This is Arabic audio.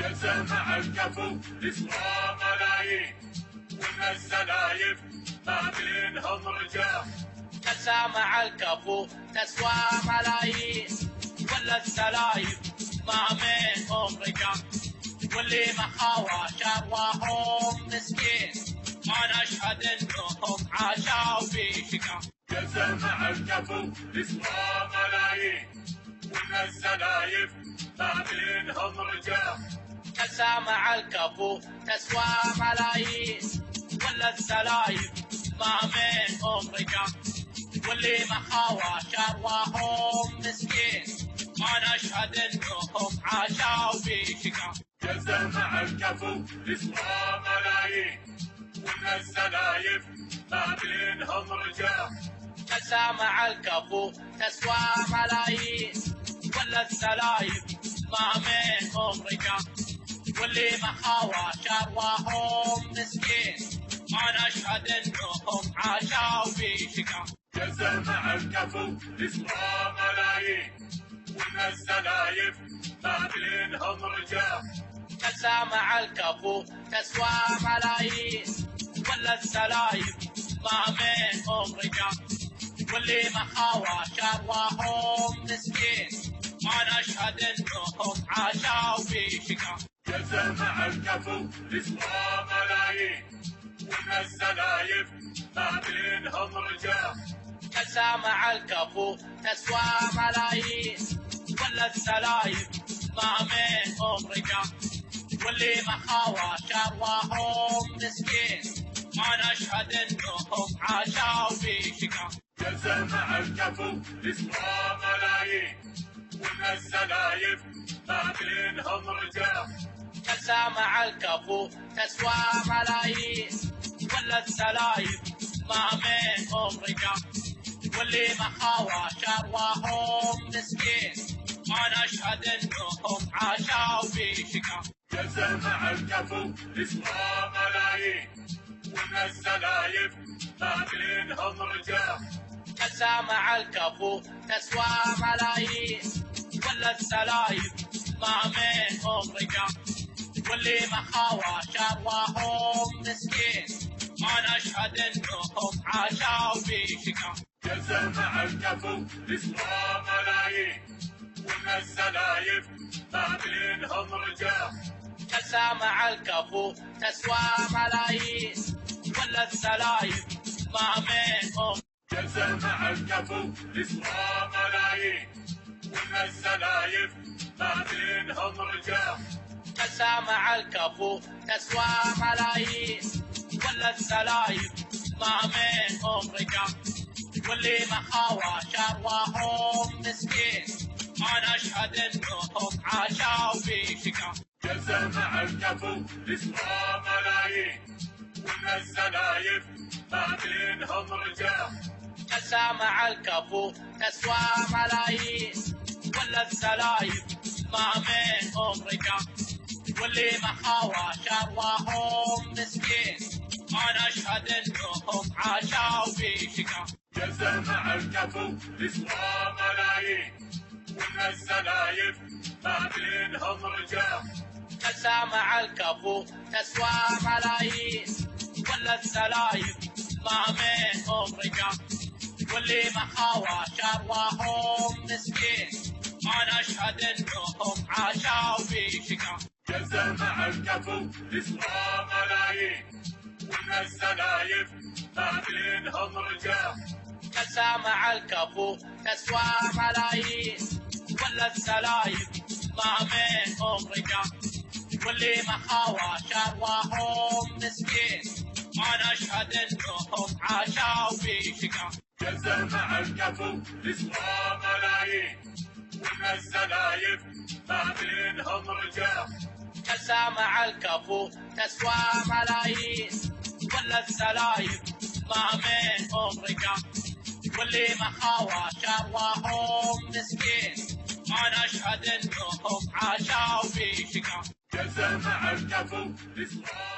جلسة مع الكفو تسوى ملايين، وإن السلايف ما بينهم رجال. جلسة مع الكفو تسوى ملايين، ولا السلايف ما بينهم رجال. واللي محاوى شرواهم مسكين، أنا أشهد إنهم عاشوا في شقا. جلسة مع الكفو تسوى ملايين، وإن السلايف ما بينهم رجال. جلسة مع الكفو تسوى ملايين، ولا السلايف ما بينهم رجال. واللي محاوى شرواهم مسكين، أنا أشهد إنهم عاشوا في شقا. جلسة مع الكفو تسوى ملايين، وإن السلايف ما بينهم رجال. جلسة مع الكفو تسوى ملايين، ولا السلايف ما بينهم رجال. واللي محاوى شرواهم مسكين، أنا أشهد إنهم عاشوا في شقا. جلسة مع الكفو تسوى ملايين، وإن السلايف ما بينهم رجال. جلسة مع الكفو تسوى ملايين، ولا السلايف ما بينهم رجال. واللي محاوى شرواهم مسكين، أنا أشهد إنهم عاشوا في شقا. جلسة مع الكفو تسوى ملايين، وإن السلايف ما بينهم رجال. جلسة مع الكفو تسوى ملايين، ولا السلايف ما بينهم رجال. واللي محاوى شرواهم مسكين، أنا أشهد إنهم عاشوا في شقا. جلسة مع الكفو تسوى ملايين، وإن السلايف ما بينهم رجال. جلسة مع الكفو تسوى ملايين، ولا السلايف ما بينهم رجال. واللي محاوى شرواهم مسكين، أنا أشهد إنهم عاشوا في شقا. جلسة مع الكفو تسوى ملايين، وإن السلايف ما بينهم رجال. جلسة مع الكفو تسوى ملايين، ولا السلايف ما بينهم رجال. واللي محاوى شرواهم مسكين، أنا أشهد إنهم عاشوا في شقا. جلسة مع الكفو تسوى ملايين، وإن السلايف ما بينهم رجال. جلسة مع الكفو تسوى ملايين، ولا السلايف ما بينهم. جلسة مع الكفو تسوى ملايين، وإن السلايف ما بينهم رجال. جلسة مع الكفو تسوى ملايين، ولا السلايف ما بينهم رجال. واللي محاوى شرواهم مسكين، أنا أشهد إنهم عاشوا في شقا. جلسة مع الكفو تسوى ملايين، وإن السلايف ما بينهم رجال. جلسة مع الكفو تسوى ملايين، ولا السلايف ما بينهم رجال. واللي محاوى شرواهم مسكين، أنا أشهد إنهم عاشوا في شقا. جلسة مع الكفو تسوى ملايين، وإن السلايف ما بينهم رجال. جلسة مع الكفو تسوى ملايين، ولا السلايف ما بينهم رجال. واللي محاوى شرواهم مسكين، أنا أشهد إنهم عاشوا في شقا. جلسة مع الكفو تسوى ملايين، وإن السلايف ما بينهم رجال. جلسة مع الكفو تسوى ملايين، ولا السلايف ما بينهم رجال. واللي محاوى شرواهم مسكين، أنا أشهد إنهم عاشوا في شقا. جلسة مع الكفو تسوى ملايين، وإن السلايف ما بينهم رجال. جلسة مع الكفو تسوى ملايين، ولا السلايف ما بينهم رجال. واللي محاوى شرواهم مسكين، أنا أشهد إنهم عاشوا في شقا. جلسة مع الكفو تسوى